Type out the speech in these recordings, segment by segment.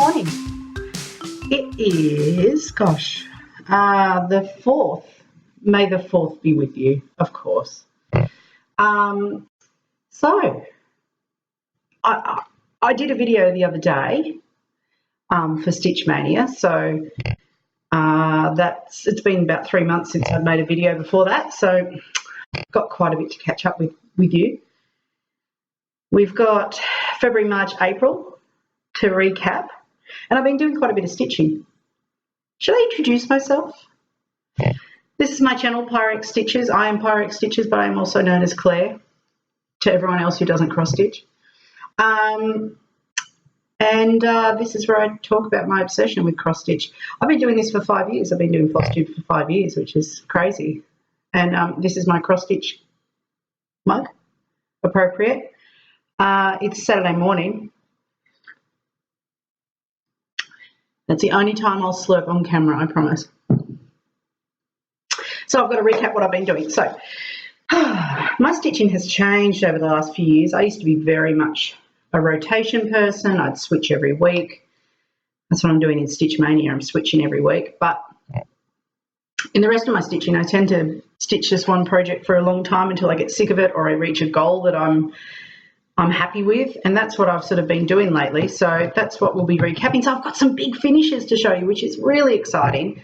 morning. It is, gosh, the 4th. May the 4th be with you, of course. So I did a video the other day for Stitch Mania. So it's been about 3 months since I've made a video before that. So I've got quite a bit to catch up with you. We've got February, March, April to recap. And I've been doing quite a bit of stitching. Should I introduce myself? This is my channel, Pyrex Stitches. I am Pyrex Stitches, but I am also known as Claire to everyone else who doesn't cross stitch. This is where I talk about my obsession with cross stitch. I've been doing this for 5 years. I've been doing Flosstube for 5 years, which is crazy. And this is my cross stitch mug, appropriate. It's Saturday morning. That's the only time I'll slurp on camera, I promise. So I've got to recap what I've been doing. So my stitching has changed over the last few years. I used to be very much a rotation person. I'd switch every week. That's what I'm doing in Stitch Mania. I'm switching every week. But in the rest of my stitching, I tend to stitch just one project for a long time until I get sick of it or I reach a goal that I'm happy with, and that's what I've sort of been doing lately. So that's what we'll be recapping. So I've got some big finishes to show you, which is really exciting.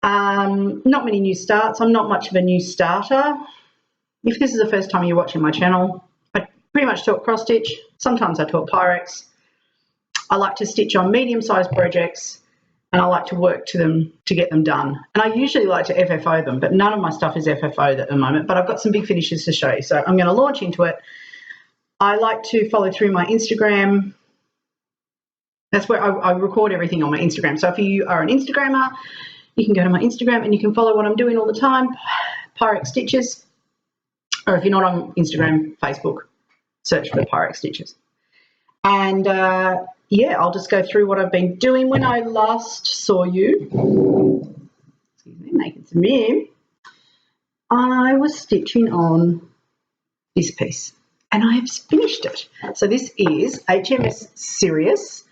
Not many new starts. I'm not much of a new starter. If this is the first time you're watching my channel, I pretty much talk cross stitch. Sometimes I talk Pyrex. I like to stitch on medium-sized projects, and I like to work to them to get them done. And I usually like to FFO them, but none of my stuff is FFO'd at the moment. But I've got some big finishes to show you, so I'm going to launch into it. I like to follow through my Instagram. That's where I record everything on my Instagram. So if you are an Instagrammer, you can go to my Instagram and you can follow what I'm doing all the time, Pyrex Stitches. Or if you're not on Instagram, Facebook, search for Pyrex Stitches. And yeah, I'll just go through what I've been doing. When I last saw you, excuse me, making some room, I was stitching on this piece. And I have finished it. So this is HMS Sirius.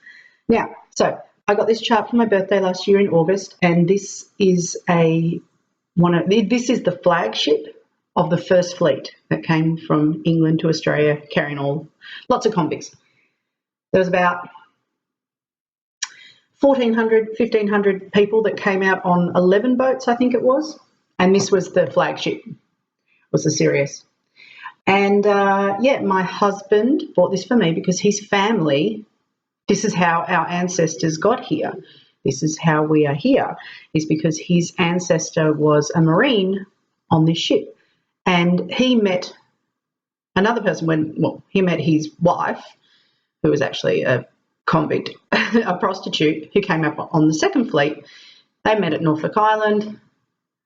Now, so I got this chart for my birthday last year in August, and this is this is the flagship of the first fleet that came from England to Australia, carrying lots of convicts. There was about 1,400, 1,500 people that came out on 11 boats, I think it was, and this was the flagship, was the Sirius. And, yeah, my husband bought this for me because his family, this is how our ancestors got here. This is how we are here, is because his ancestor was a Marine on this ship. And he met another person he met his wife, who was actually a convict, a prostitute, who came up on the second fleet. They met at Norfolk Island,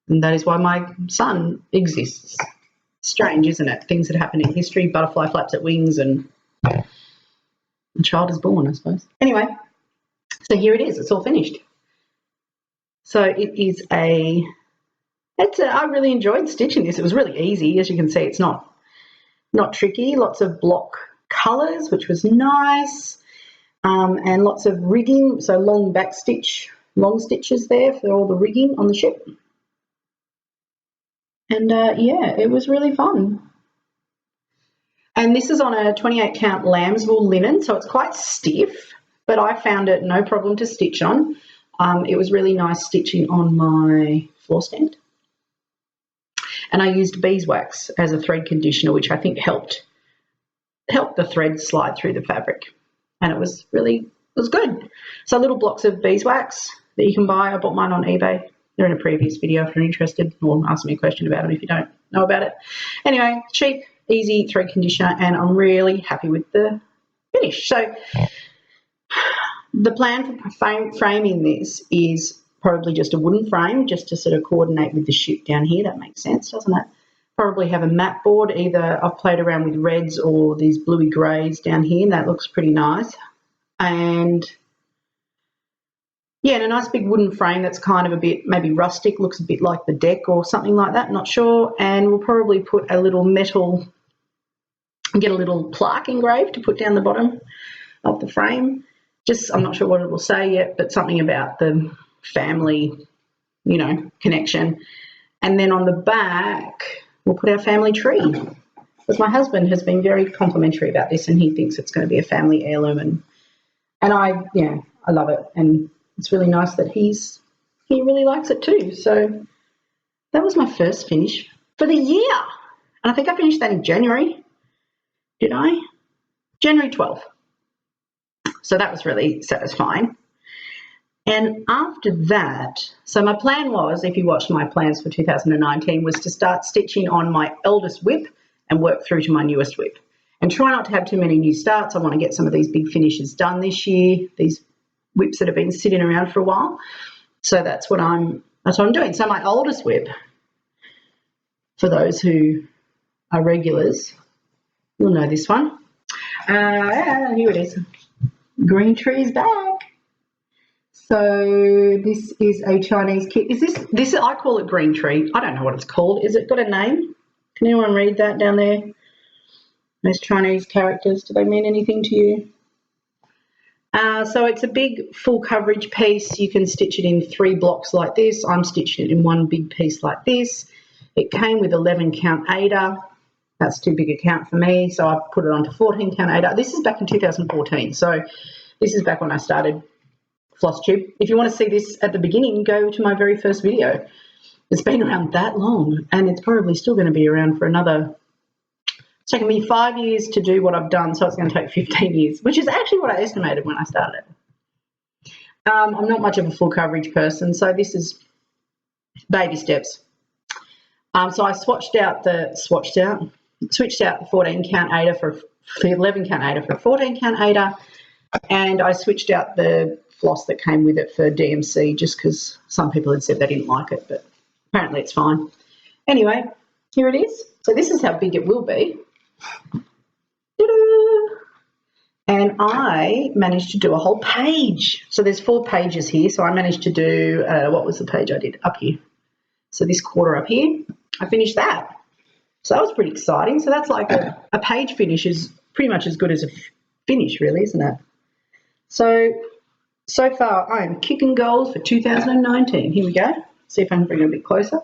and that is why my son exists. Strange, isn't it? Things that happen in history, butterfly flaps at wings, and a child is born, I suppose. Anyway, so here it is. It's all finished. So it is I really enjoyed stitching this. It was really easy. As you can see, it's not tricky. Lots of block colours, which was nice, and lots of rigging. So long stitches there for all the rigging on the ship. And, yeah, it was really fun. And this is on a 28 count Lambswool linen, so it's quite stiff, but I found it no problem to stitch on. It was really nice stitching on my floor stand. And I used beeswax as a thread conditioner, which I think helped the thread slide through the fabric. And it was good. So little blocks of beeswax that you can buy. I bought mine on eBay. They're in a previous video if you're interested, or ask me a question about them if you don't know about it. Anyway, cheap, easy thread conditioner, and I'm really happy with the finish. So the plan for framing this is probably just a wooden frame, just to sort of coordinate with the ship down here. That makes sense, doesn't it? Probably have a mat board. Either I've played around with reds or these bluey greys down here, and that looks pretty nice. And yeah, and a nice big wooden frame that's kind of a bit maybe rustic, looks a bit like the deck or something like that, not sure. And we'll probably put a little metal, get a little plaque engraved to put down the bottom of the frame. Just, I'm not sure what it will say yet, but something about the family, you know, connection. And then on the back, we'll put our family tree. Because my husband has been very complimentary about this, and he thinks it's going to be a family heirloom. And I love it. And it's really nice that he really likes it too. So that was my first finish for the year. And I think I finished that in January. Did I? January 12th. So that was really satisfying. And after that, so my plan was, if you watched my plans for 2019, was to start stitching on my eldest whip and work through to my newest whip. And try not to have too many new starts. I want to get some of these big finishes done this year, these whips that have been sitting around for a while. So that's what I'm doing. So my oldest whip, for those who are regulars, you'll know this one. Here it is. Green Tree's back. So this is a Chinese kit. Is this I call it Green Tree. I don't know what it's called. Is it got a name? Can anyone read that down there? Those Chinese characters, do they mean anything to you? So it's a big full coverage piece. You can stitch it in 3 blocks like this. I'm stitching it in one big piece like this. It came with 11 count aider. That's too big a count for me, so I put it onto 14 count aider. This is back in 2014, so this is back when I started Flosstube. If you want to see this at the beginning, go to my very first video. It's been around that long, and it's probably still going to be around for another. It's taken me 5 years to do what I've done, so it's going to take 15 years, which is actually what I estimated when I started. I'm not much of a full coverage person, so this is baby steps. So I switched out the 14 count aider for 11 count aider for a 14 count aider, and I switched out the floss that came with it for DMC just because some people had said they didn't like it, but apparently it's fine. Anyway, here it is. So this is how big it will be. Ta-da! And I managed to do a whole page. So there's 4 pages here. So I managed to do, what was the page I did? Up here. So this quarter up here, I finished that. So that was pretty exciting. So that's like a page finish is pretty much as good as a finish, really, isn't it? So far, I am kicking goals for 2019. Here we go. See if I can bring it a bit closer.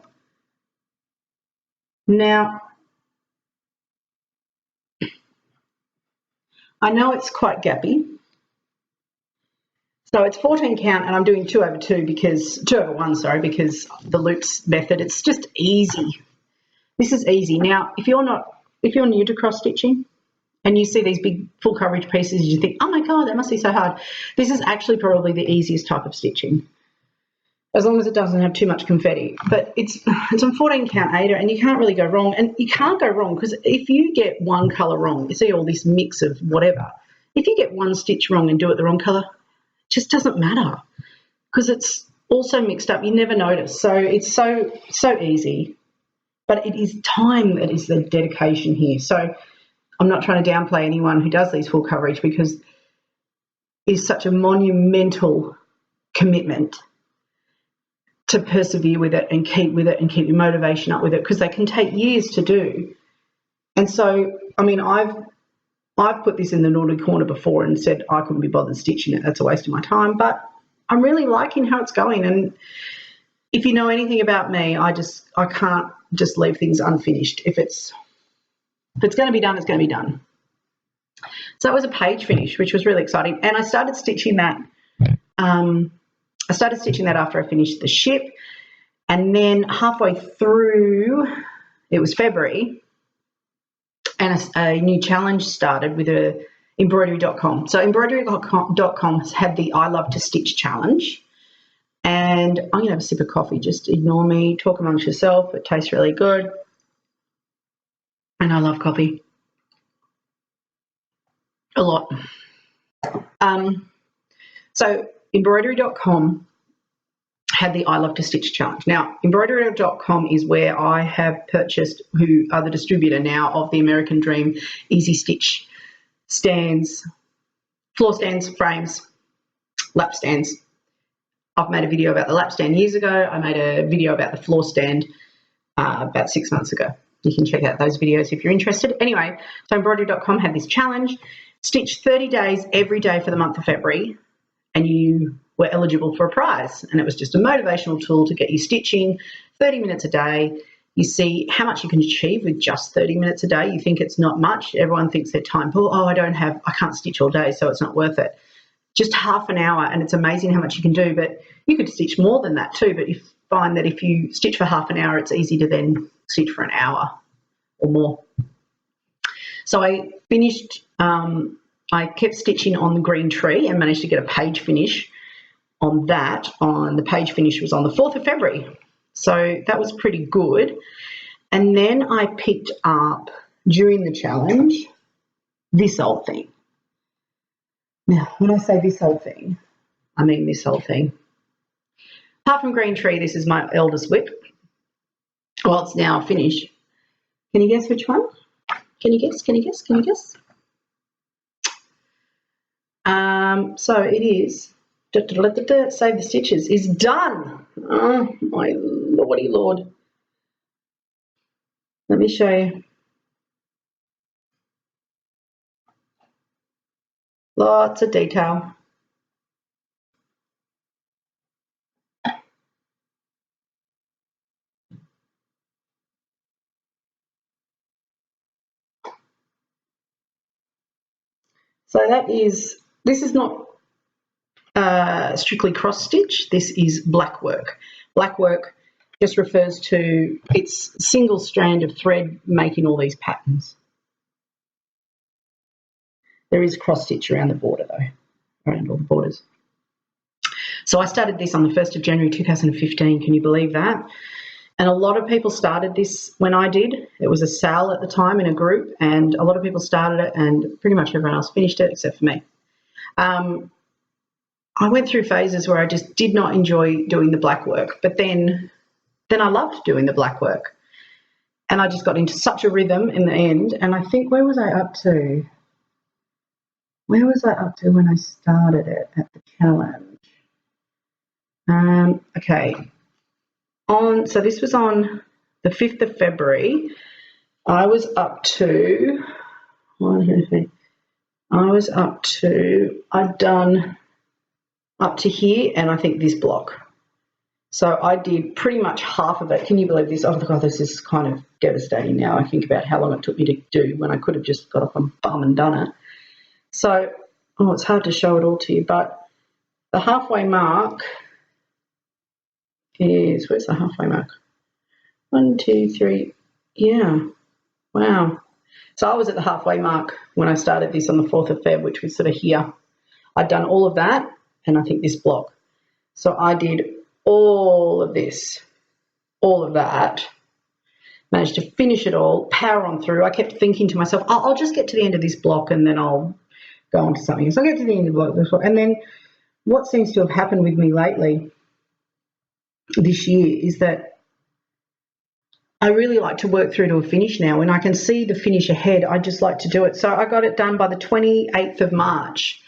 Now, I know it's quite gappy. So it's 14 count, and I'm doing 2/2 because 2/1, sorry, because the loops method. It's just easy. This is easy. Now, if you're new to cross stitching and you see these big full coverage pieces, you think, oh my God, that must be so hard. This is actually probably the easiest type of stitching, as long as it doesn't have too much confetti. But it's on 14 count aider, and you can't really go wrong. And you can't go wrong because if you get one colour wrong, you see all this mix of whatever. If you get one stitch wrong and do it the wrong colour, it just doesn't matter because it's also mixed up. You never notice. So it's so easy. But it is time that is the dedication here. So I'm not trying to downplay anyone who does these full coverage because it's such a monumental commitment to persevere with it and keep your motivation up with it because they can take years to do. And so, I mean, I've put this in the naughty corner before and said I couldn't be bothered stitching it. That's a waste of my time. But I'm really liking how it's going. And if you know anything about me, I can't just leave things unfinished. If it's going to be done, it's going to be done. So it was a page finish, which was really exciting. And I started stitching that. After I finished the ship, and then halfway through, it was February, and a new challenge started with embroidery.com. So embroidery.com has had the ILoveToStitch challenge. And I'm going to have a sip of coffee. Just ignore me. Talk amongst yourself. It tastes really good. And I love coffee. A lot. So embroidery.com had the ILoveToStitch challenge. Now, embroidery.com is where I have purchased, who are the distributor now of the American Dream Easy Stitch stands, floor stands, frames, lap stands. I've made a video about the lap stand years ago. I made a video about the floor stand about 6 months ago. You can check out those videos if you're interested. Anyway, so embroidery.com had this challenge. Stitch 30 days every day for the month of February. and you were eligible for a prize. And it was just a motivational tool to get you stitching 30 minutes a day. You see how much you can achieve with just 30 minutes a day. You think it's not much. Everyone thinks they're time poor. Oh, I can't stitch all day, so it's not worth it. Just half an hour, and it's amazing how much you can do. But you could stitch more than that too. But you find that if you stitch for half an hour, it's easy to then stitch for an hour or more. So I finished, I kept stitching on the green tree and managed to get a page finish on that. The page finish was on the 4th of February. So that was pretty good. And then I picked up, during the challenge, this old thing. Now, when I say this old thing, I mean this old thing. Apart from green tree, this is my eldest whip. Well, it's now finished. Can you guess which one? Can you guess? Can you guess? Can you guess? So it is, Save the Stitches is done. Oh, my lordy lord. Let me show you. Lots of detail. So this is not strictly cross stitch, this is black work. Black work just refers to it's single strand of thread making all these patterns. There is cross stitch around the border though, around all the borders. So I started this on the 1st of January 2015, can you believe that? And a lot of people started this when I did. It was a sale at the time in a group, and a lot of people started it and pretty much everyone else finished it except for me. I went through phases where I just did not enjoy doing the black work, but then I loved doing the black work. And I just got into such a rhythm in the end. And I think, where was I up to? Where was I up to when I started it at the challenge? Okay. So this was on the 5th of February. I was up to, I'd done up to here, and I think this block. So I did pretty much half of it. Can you believe this? Oh, God, this is kind of devastating now. I think about how long it took me to do when I could have just got off on farm and done it. So, it's hard to show it all to you, but the halfway mark is, where's the halfway mark? 1, 2, 3, yeah, wow. So I was at the halfway mark when I started this on the 4th of Feb, which was sort of here. I'd done all of that, and I think this block. So I did all of this, all of that, managed to finish it all, power on through. I kept thinking to myself, I'll just get to the end of this block and then I'll go on to something. So I get to the end of the block. And then what seems to have happened with me lately this year is that I really like to work through to a finish now. When I can see the finish ahead, I just like to do it. So I got it done by the 28th of March.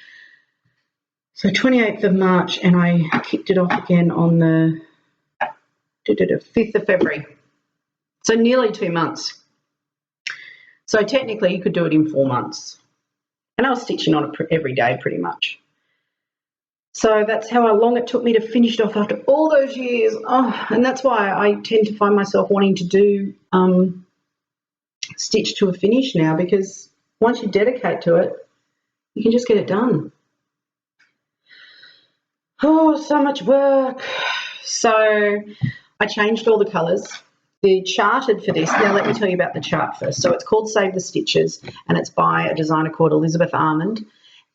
So 28th of March, and I kicked it off again on the 5th of February. So nearly 2 months. So technically you could do it in 4 months. And I was stitching on it every day pretty much. So that's how long it took me to finish it off after all those years. Oh, and that's why I tend to find myself wanting to do stitch to a finish now, because once you dedicate to it, you can just get it done. Oh, so much work. So I changed all the colours. The charted for this, now let me tell you about the chart first. So it's called Save the Stitches, and it's by a designer called Elizabeth Almond,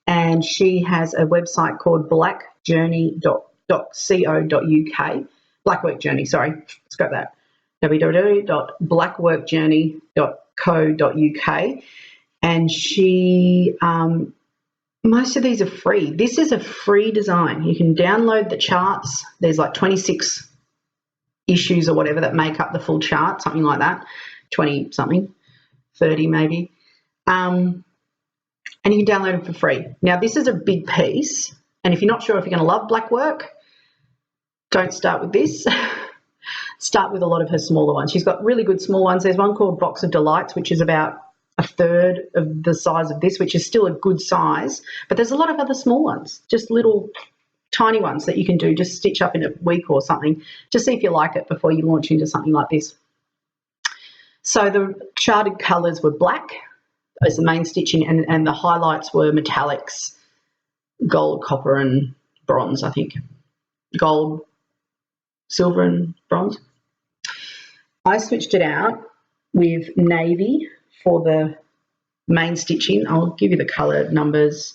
and she has a website called blackjourney.co.uk. Blackwork Journey, sorry, scrap that. www.blackworkjourney.co.uk, and she most of these are free. This is a free design. You can download the charts. There's like 26 issues or whatever that make up the full chart, something like that, 20 something, 30 maybe. And you can download them for free. Now, this is a big piece, and if you're not sure if you're going to love black work, don't start with this. Start with a lot of her smaller ones. She's got really good small ones. There's one called Box of Delights, which is about a third of the size of this, which is still a good size, but there's a lot of other small ones, just little tiny ones that you can do, just stitch up in a week or something. Just see if you like it before you launch into something like this. So the charted colours were black as the main stitching, and the highlights were metallics, gold, copper and bronze, I think. Gold, silver and bronze. I switched it out with navy for the main stitching. I'll give you the colour numbers.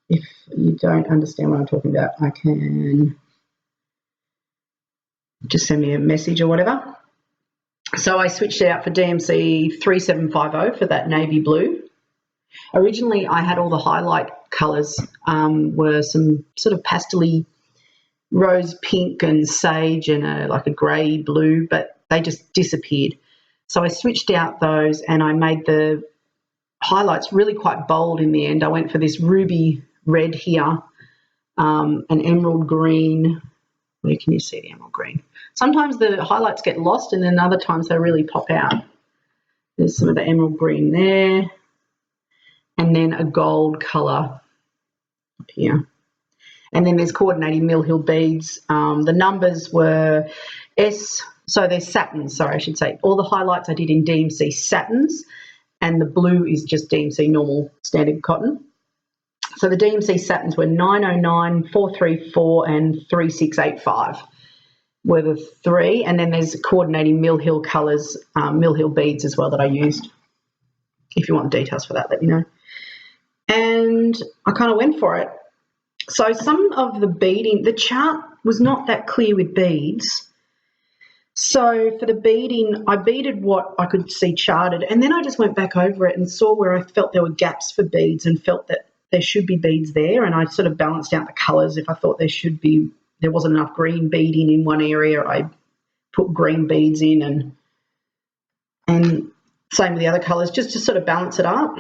If you don't understand what I'm talking about, I can just send me a message or whatever. So I switched it out for DMC 3750 for that navy blue. Originally, I had all the highlight colours were some sort of pastel-y rose pink and sage and like a grey blue, but they just disappeared. So I switched out those and I made the highlights really quite bold in the end. I went for this ruby red here, an emerald green. Where can you see the emerald green? Sometimes the highlights get lost and then other times they really pop out. There's some of the emerald green there. And then a gold colour up here. And then there's coordinating Mill Hill beads. The numbers were so they're satins, sorry, I should say. All the highlights I did in DMC satins, and the blue is just DMC normal standard cotton. So the DMC satins were 909, 434 and 3685 were the three. And then there's coordinating Mill Hill colours, Mill Hill beads as well that I used. If you want the details for that, let me know. And I kind of went for it. So some of the beading, the chart was not that clear with beads. So for the beading, I beaded what I could see charted, and then I just went back over it and saw where I felt there were gaps for beads and felt that there should be beads there, and I sort of balanced out the colours. If I thought there wasn't enough green beading in one area, I put green beads in, and same with the other colours, just to sort of balance it up.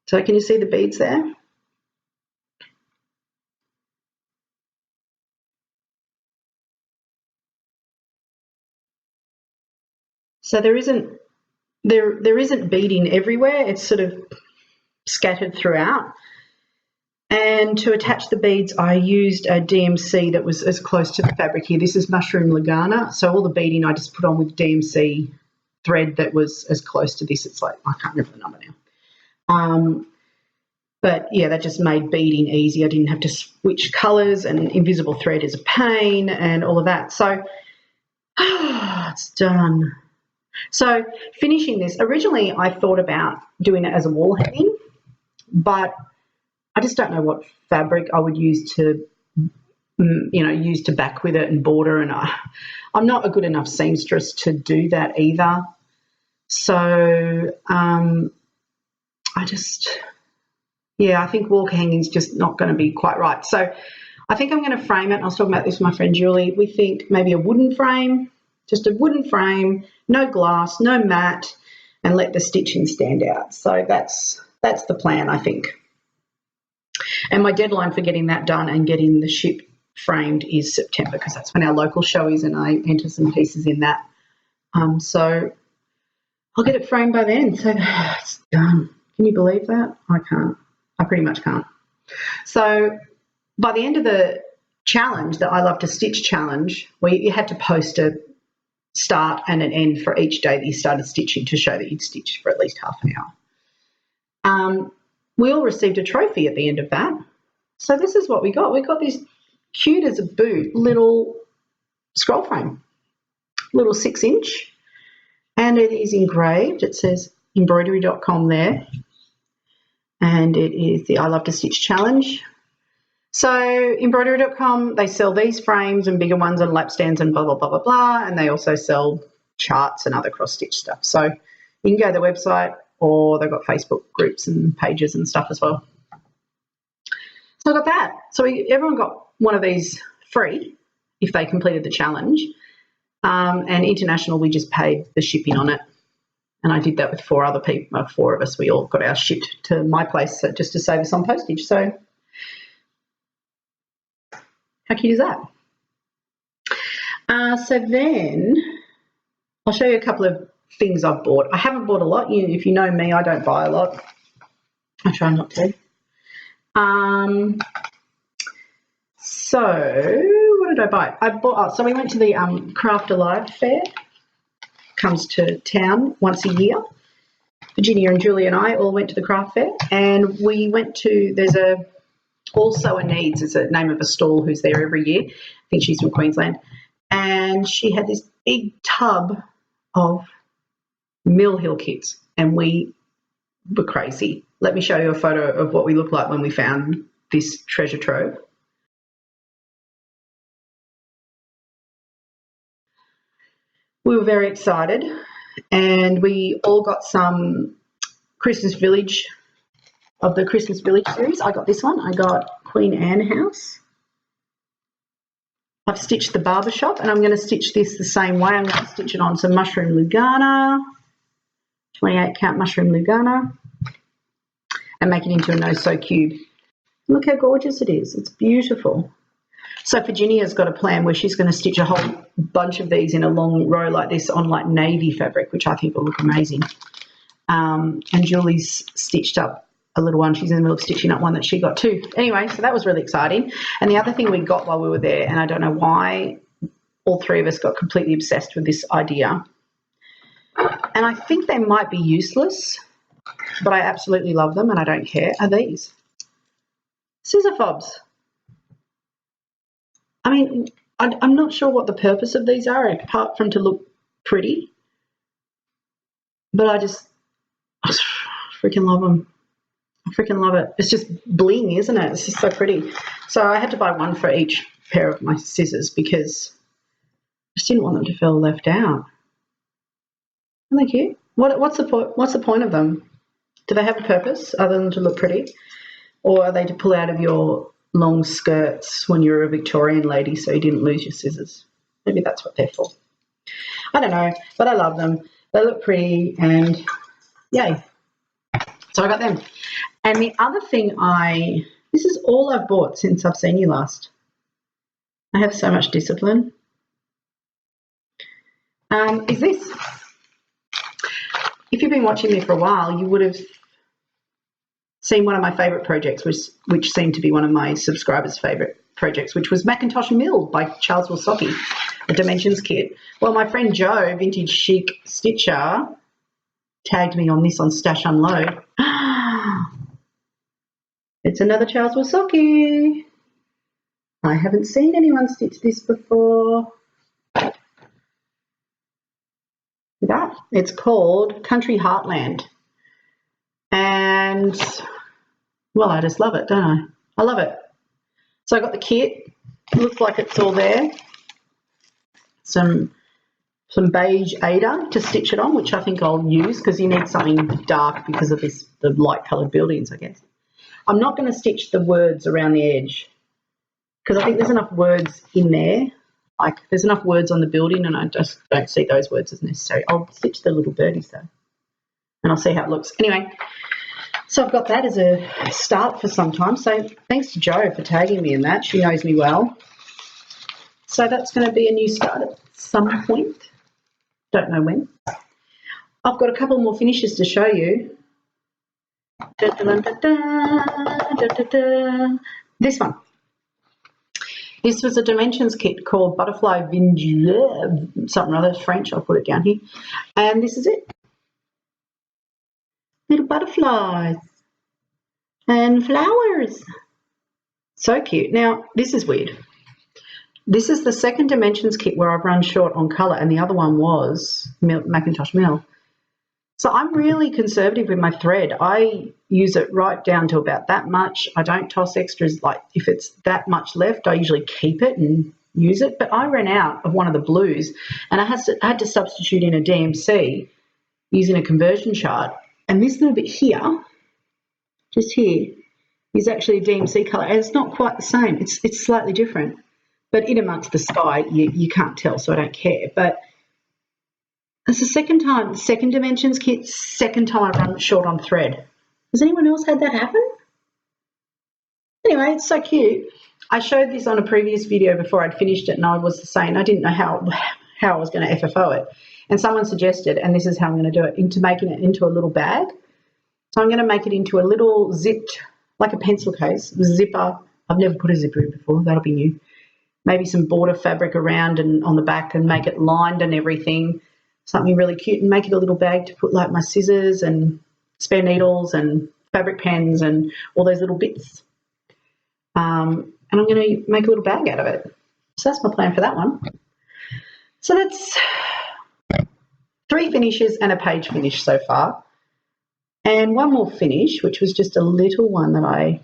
So can you see the beads there? So there isn't beading everywhere. It's sort of scattered throughout. And to attach the beads, I used a DMC that was as close to the fabric here. This is Mushroom Lugana. So all the beading I just put on with DMC thread that was as close to this. It's like, I can't remember the number now. But yeah, that just made beading easy. I didn't have to switch colours, and invisible thread is a pain and all of that. So it's done. So finishing this, originally I thought about doing it as a wall hanging, but I just don't know what fabric I would use to, use to back with it and border, and I'm not a good enough seamstress to do that either. So I think wall hanging is just not going to be quite right. So I think I'm going to frame it. I was talking about this with my friend Julie. We think maybe a wooden frame, just a wooden frame, no glass, no mat, and let the stitching stand out. So that's the plan, I think. And my deadline for getting that done and getting the ship framed is September, because that's when our local show is, and I enter some pieces in that. So I'll get it framed by then. So it's done. Can you believe that? I can't. I pretty much can't. So by the end of the challenge, the I Love to Stitch challenge, where you had to post a start and an end for each day that you started stitching to show that you'd stitched for at least half an hour. We all received a trophy at the end of that. So this is what we got. We got this cute as a boot little scroll frame, little 6-inch, and it is engraved. It says embroidery.com there, and it is the I Love to Stitch challenge. So embroidery.com, they sell these frames and bigger ones and lap stands and blah, blah, blah, blah, blah, and they also sell charts and other cross-stitch stuff. So you can go to their website, or they've got Facebook groups and pages and stuff as well. So I got that. So everyone got one of these free if they completed the challenge. And international, we just paid the shipping on it. And I did that with 4 other people, 4 of us. We all got ours shipped to my place just to save us on postage. So how cute is that? So then I'll show you a couple of things I've bought. I haven't bought a lot. If you know me, I don't buy a lot. I try not to. So what did I buy? I bought, so we went to the Craft Alive fair. Comes to town once a year. Virginia and Julie and I all went to the craft fair, and we went to, there's a All Sewer Needs is the name of a stall who's there every year. I think she's from Queensland. And she had this big tub of Mill Hill kits, and we were crazy. Let me show you a photo of what we looked like when we found this treasure trove. We were very excited, and we all got some Christmas Village, of the Christmas Village series. I got this one. I got Queen Anne House. I've stitched the barbershop, and I'm going to stitch this the same way. I'm going to stitch it on some Mushroom Lugana, 28 count Mushroom Lugana, and make it into a no-sew cube. Look how gorgeous it is. It's beautiful. So Virginia's got a plan where she's going to stitch a whole bunch of these in a long row like this on like navy fabric, which I think will look amazing. And Julie's stitched up a little one. She's in the middle of stitching up one that she got too. Anyway, so that was really exciting. And the other thing we got while we were there, and I don't know why all three of us got completely obsessed with this idea, and I think they might be useless, but I absolutely love them and I don't care, are these scissor fobs. I mean, I'm not sure what the purpose of these are, apart from to look pretty, but I freaking love them. I freaking love it. It's just bling, isn't it? It's just so pretty. So I had to buy one for each pair of my scissors because I just didn't want them to feel left out. Aren't they cute? What's the point of them? Do they have a purpose other than to look pretty? Or are they to pull out of your long skirts when you're a Victorian lady so you didn't lose your scissors? Maybe that's what they're for. I don't know, but I love them. They look pretty and yay. So I got them. And the other thing this is all I've bought since I've seen you last. I have so much discipline. Is this. If you've been watching me for a while, you would have seen one of my favourite projects, which seemed to be one of my subscribers' favourite projects, which was Macintosh Mill by Charles Wysocki, a Dimensions kit. Well, my friend Joe, Vintage Chic Stitcher, tagged me on this on Stash Unload. It's another Charles Wysocki. I haven't seen anyone stitch this before. That it's called Country Heartland. And, well, I just love it, don't I? I love it. So I got the kit. It looks like it's all there. Some beige Ada to stitch it on, which I think I'll use because you need something dark because of the light coloured buildings, I guess. I'm not going to stitch the words around the edge because I think there's enough words in there. Like there's enough words on the building and I just don't see those words as necessary. I'll stitch the little birdies though and I'll see how it looks. Anyway, so I've got that as a start for some time. So thanks to Jo for tagging me in that. She knows me well. So that's going to be a new start at some point. Don't know when. I've got a couple more finishes to show you. This one. This was a Dimensions kit called Butterfly Vignette, something or other, French, I'll put it down here. And this is it. Little butterflies and flowers. So cute. Now, this is weird. This is the second Dimensions kit where I've run short on colour and the other one was Macintosh Mill. So I'm really conservative with my thread. I use it right down to about that much. I don't toss extras. Like if it's that much left, I usually keep it and use it. But I ran out of one of the blues and I had to substitute in a DMC using a conversion chart. And this little bit here, just here, is actually a DMC colour. And it's not quite the same. It's slightly different. But in amongst the sky, you can't tell, so I don't care. But it's the second Dimensions kit, second time I run short on thread. Has anyone else had that happen? Anyway, it's so cute. I showed this on a previous video before I'd finished it and I was saying I didn't know how I was going to FFO it. And someone suggested, and this is how I'm going to do it, into making it into a little bag. So I'm going to make it into a little zipped, like a pencil case, zipper I've never put a zipper in before. That'll be new. Maybe some border fabric around and on the back and make it lined and everything. Something really cute, and make it a little bag to put like my scissors and spare needles and fabric pens and all those little bits. And I'm going to make a little bag out of it. So that's my plan for that one. So that's 3 finishes and a page finish so far. And one more finish, which was just a little one that I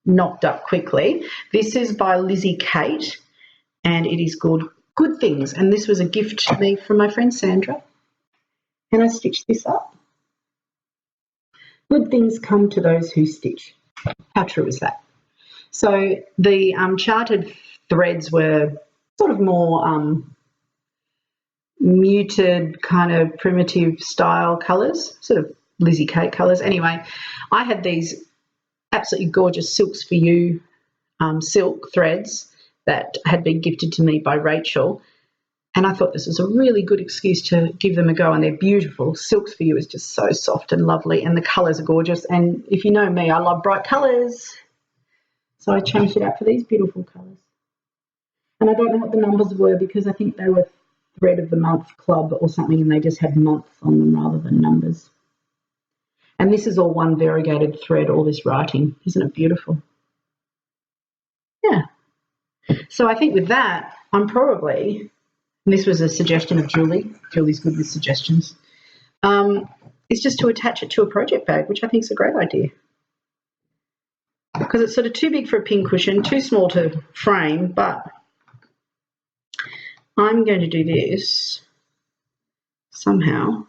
knocked up quickly. This is by Lizzie Kate, and it is called Good Things. And this was a gift to me from my friend Sandra. And I stitched this up. Good things come to those who stitch. How true is that? So the charted threads were sort of more muted, kind of primitive style colours, sort of Lizzie Kate colours. Anyway, I had these absolutely gorgeous Silks for You silk threads that had been gifted to me by Rachel, and I thought this was a really good excuse to give them a go, and they're beautiful. Silks for You is just so soft and lovely, and the colours are gorgeous, and if you know me, I love bright colours. So I changed it out for these beautiful colours. And I don't know what the numbers were because I think they were Thread of the Month Club or something, and they just had months on them rather than numbers. And this is all one variegated thread, all this writing. Isn't it beautiful? Yeah. So I think with that, I'm probably, and this was a suggestion of Julie. Julie's good with suggestions. It's just to attach it to a project bag, which I think is a great idea. Because it's sort of too big for a pincushion, too small to frame, but I'm going to do this somehow,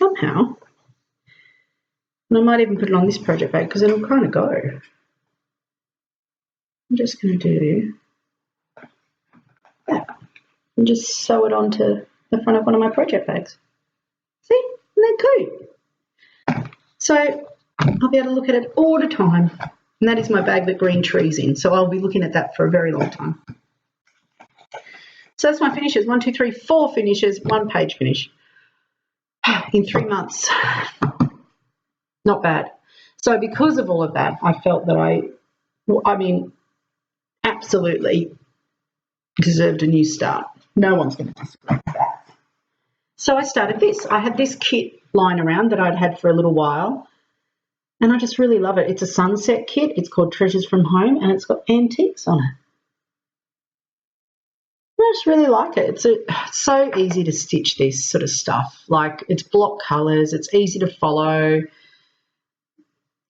and I might even put it on this project bag because it'll kind of go. I'm just going to do that and just sew it onto the front of one of my project bags. See? Isn't that cute? So I'll be able to look at it all the time. And that is my bag that green tree's in. So I'll be looking at that for a very long time. So that's my finishes. 1, 2, 3, 4 finishes, 1 page finish in 3 months. Not bad. So because of all of that, I felt that I mean, absolutely deserved a new start. No one's going to disagree with that. So I started this. I had this kit lying around that I'd had for a little while. And I just really love it. It's a sunset kit. It's called Treasures from Home, and it's got antiques on it. I just really like it. It's so easy to stitch this sort of stuff. Like, it's block colours. It's easy to follow.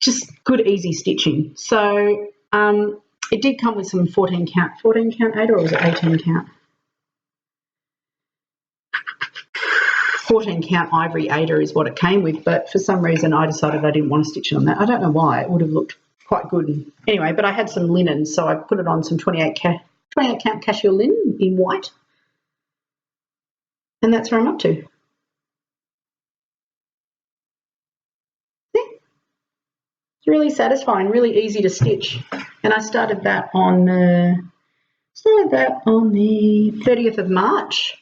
Just good, easy stitching. So it did come with some 14 count Ada, or was it 18 count? 14 count ivory Ada is what it came with, but for some reason I decided I didn't want to stitch it on that. I don't know why. It would have looked quite good. Anyway, but I had some linen, so I put it on some 28 count cashmere linen in white. And that's where I'm up to. Yeah. It's really satisfying, really easy to stitch. And I started that on the 30th of March.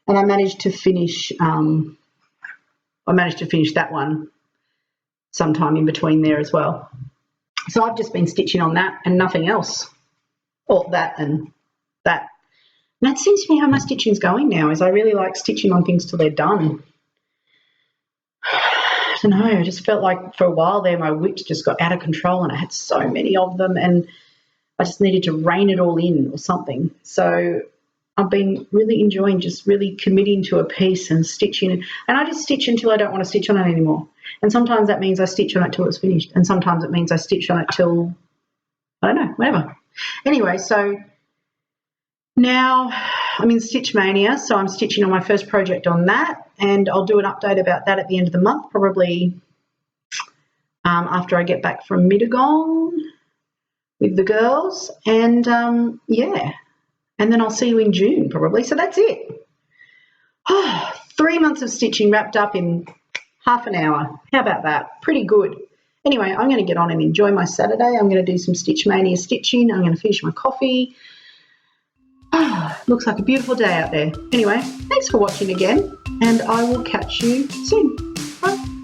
And I managed to finish that one sometime in between there as well. So I've just been stitching on that and nothing else. Or that and that. And that seems to be how my stitching's going now, is I really like stitching on things till they're done. I don't know, I just felt like for a while there my whips just got out of control and I had so many of them and I just needed to rein it all in or something. So I've been really enjoying just really committing to a piece and stitching. And I just stitch until I don't want to stitch on it anymore. And sometimes that means I stitch on it till it's finished. And sometimes it means I stitch on it till, I don't know, whatever. Anyway, so now I'm in Stitch Mania. So I'm stitching on my first project on that. And I'll do an update about that at the end of the month, probably after I get back from Mittagong with the girls. And, yeah. And then I'll see you in June probably. So that's it. 3 months of stitching wrapped up in half an hour. How about that? Pretty good. Anyway, I'm going to get on and enjoy my Saturday. I'm going to do some Stitch Mania stitching. I'm going to finish my coffee. Looks like a beautiful day out there. Anyway, thanks for watching again, and I will catch you soon. Bye.